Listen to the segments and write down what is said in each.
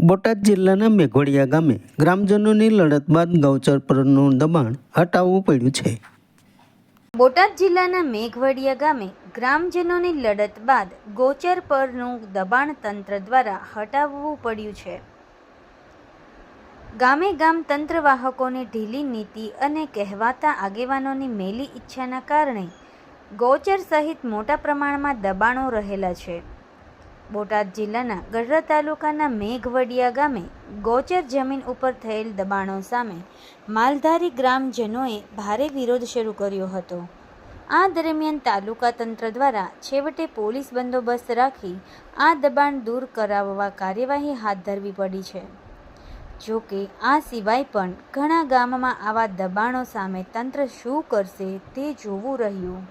બોટાદ જિલ્લાના મેઘોડિયા ગામે ગ્રામજનોની લડત બાદ ગૌચર પરનું દબાણ હટાવવું પડ્યું છે. બોટાદ જિલ્લાના મેઘવડિયા ગામે ગ્રામજનોની લડત બાદ ગૌચર પરનું દબાણ તંત્ર દ્વારા હટાવવું પડ્યું છે. ગામે ગામ તંત્રવાહકોની ઢીલી નીતિ અને કહેવાતા આગેવાનોની મેલી ઈચ્છાના કારણે ગૌચર સહિત મોટા પ્રમાણમાં દબાણો રહેલા છે. બોટાદ જિલ્લાના ગઢડા તાલુકાના મેઘવડિયા ગામે ગૌચર જમીન ઉપર થયેલ દબાણો સામે માલધારી ગ્રામજનોએ ભારે વિરોધ શરૂ કર્યો હતો. આ દરમિયાન તાલુકા તંત્ર દ્વારા છેવટે પોલીસ બંદોબસ્ત રાખી આ દબાણ દૂર કરાવવા કાર્યવાહી હાથ ધરવી પડી છે. જો કે આ સિવાય પણ ઘણા ગામમાં આવા દબાણો સામે તંત્ર શું કરશે તે જોવું રહ્યું.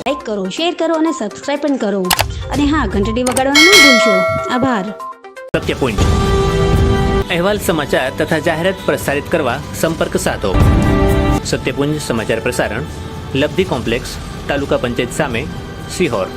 લાઈક કરો, શેર કરો અને સબસ્ક્રાઇબ પણ કરો. અને હા, ઘંટડી વગાડવાનું ન ભૂલશો. આભાર. સત્ય પોઈન્ટ અહેવાલ, સમાચાર તથા જાહેરાત પ્રસારિત કરવા સંપર્ક સાધો. સત્યપુંજ સમાચાર પ્રસારણ, લબ્ધિ કોમ્પ્લેક્સ, તાલુકા પંચાયત સામે, સિહોર.